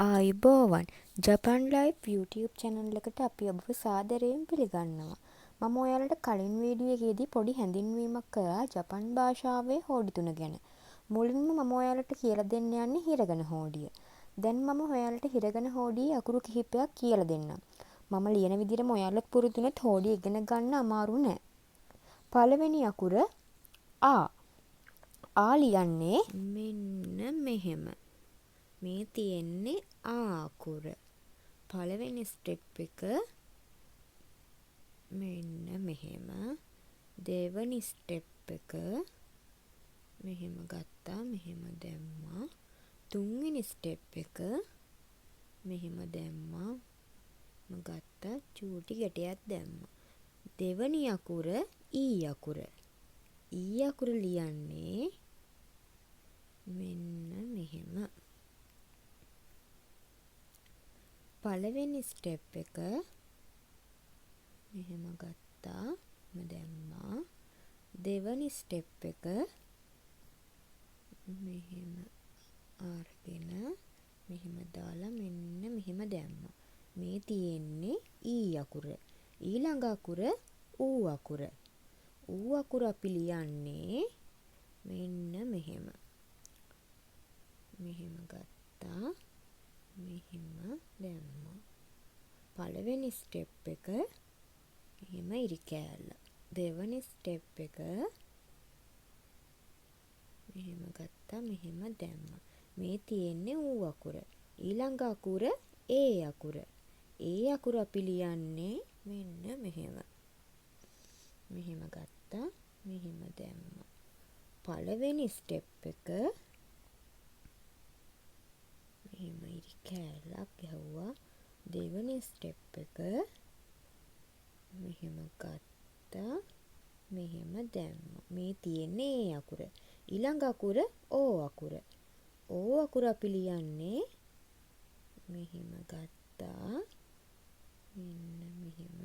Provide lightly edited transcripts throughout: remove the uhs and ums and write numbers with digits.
ආයුබෝවන් ජපන් live YouTube channel එකට අපි ඔබව සාදරයෙන් පිළිගන්නවා. මම ඔයාලට කලින් වීඩියෝ එකේදී පොඩි හැඳින්වීමක් කරා ජපන් භාෂාවේ හෝඩි තුන ගැන. මුලින්ම මම ඔයාලට කියලා දෙන්න යන්නේ හිරගන හෝඩිය. දැන් මම ඔයාලට හිරගන හෝඩියේ අකුරු කිහිපයක් කියලා දෙන්නම්. මම ලියන විදිහටම ඔයාලත් පුරුදු වුණොත් හෝඩිය ඉගෙන ගන්න අමාරු නෑ. පළවෙනි අකුර ආ. ආ ලියන්නේ මෙන්න මෙහෙම. මේ තියෙන්නේ ආ අකුර. පළවෙනි ස්ටෙප් එක මෙන්න මෙහෙම. දෙවනි ස්ටෙප් එක මෙහෙම ගත්තා, මෙහෙම දැම්මා. තුන්වෙනි ස්ටෙප් එක මෙහෙම දැම්මා. ගත්තා, චූටි ගැටයක් දැම්මා. දෙවනි අකුර ඊ අකුර. ඊ අකුර ලියන්නේ මෙන්න මෙහෙම. පළවෙනි ස්ටෙප් එක මෙහෙම ගත්තා, දැම්මා. දෙවනි ස්ටෙප් එක මෙහෙම අරගෙන මෙහෙම දාලා මෙන්න මෙහෙම දැම්මා. මේ තියෙන්නේ ඊ අකුර. ඊළඟ අකුර ඌ අකුර. ඌ අකුර අපි ලියන්නේ මෙන්න මෙහෙම. මෙහෙම ගත්තා, මෙහෙම දැම්මා. පළවෙනි ස්ටෙප් එක මෙහෙම ඉරි කෑල්ල. දෙවනි ස්ටෙප් එක මෙහෙම ගත්තා, මෙහෙම දැම්මා. මේ තියෙන්නේ ඌ අකුර. ඊළඟ අකුර ඒ අකුර. ඒ අකුර අපි ලියන්නේ මෙන්න මෙහෙම. මෙහෙම ගත්තා, මෙහෙම දැම්මා. පළවෙනි ස්ටෙප් එක මෙහෙම ඉරි කෑල්ලක් ගැහුවා. දෙවනි ස්ටෙප් එක මෙහෙම ගත්තා, මෙහෙම දැම්මා. මේ තියෙන්නේ ඒ අකුර. ඊළඟ අකුර ඕ අකුර. ඕ අකුර අපි ලියන්නේ මෙහෙම ගත්තා, මෙන්න මෙහෙම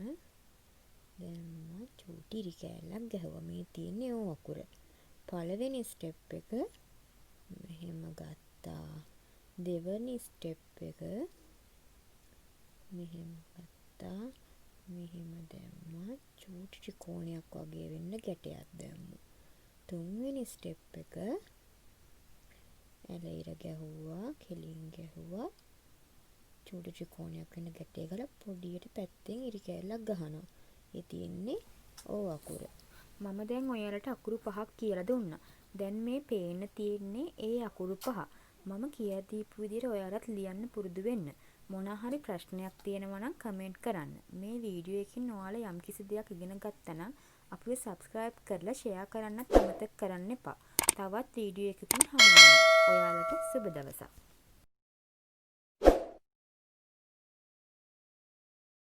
දැම්මා. චූටි ඉරි කෑල්ලක් ගැහුවා. මේ තියෙන්නේ ඕ අකුර. පළවෙනි ස්ටෙප් එක මෙහෙම ගත්තා. දෙවනි ස්ටෙප් එක මෙහෙම ගත්තා, මෙහෙම දැම්මා. චූටි ත්‍රිකෝණයක් වගේ වෙන්න ගැටයක් දැම්මා. තුන්වෙනි ස්ටෙප් එක ඇලයිර ගැහුවා, කෙලින් ගැහුවා. චූටි ත්‍රිකෝණයක් වෙන්න ගැටේ ගාලා පොඩියට පැත්තෙන් ඉරි කෑල්ලක් ගහනවා. ඒ තියෙන්නේ ඕ අකුර. මම දැන් ඔයාලට අකුරු 5ක් කියලා දුන්නා. දැන් මේ පේන්න තියෙන්නේ ඒ අකුරු 5. මම කියලා දීපු විදිහට ඔයාලත් ලියන්න පුරුදු වෙන්න. මොනවා හරි ප්‍රශ්නයක් තියෙනවා නම් කමෙන්ට් කරන්න. මේ වීඩියෝ එකකින් ඔයාලා යම්කිසි දෙයක් ඉගෙන ගත්තා නම් අපිව සබ්ස්ක්‍රයිබ් කරලා ෂෙයා කරන්නත් අමතක කරන්න එපා. තවත් වීඩියෝ එකකින් හමු වෙනවා. ඔයාලට සුබ දවසක්.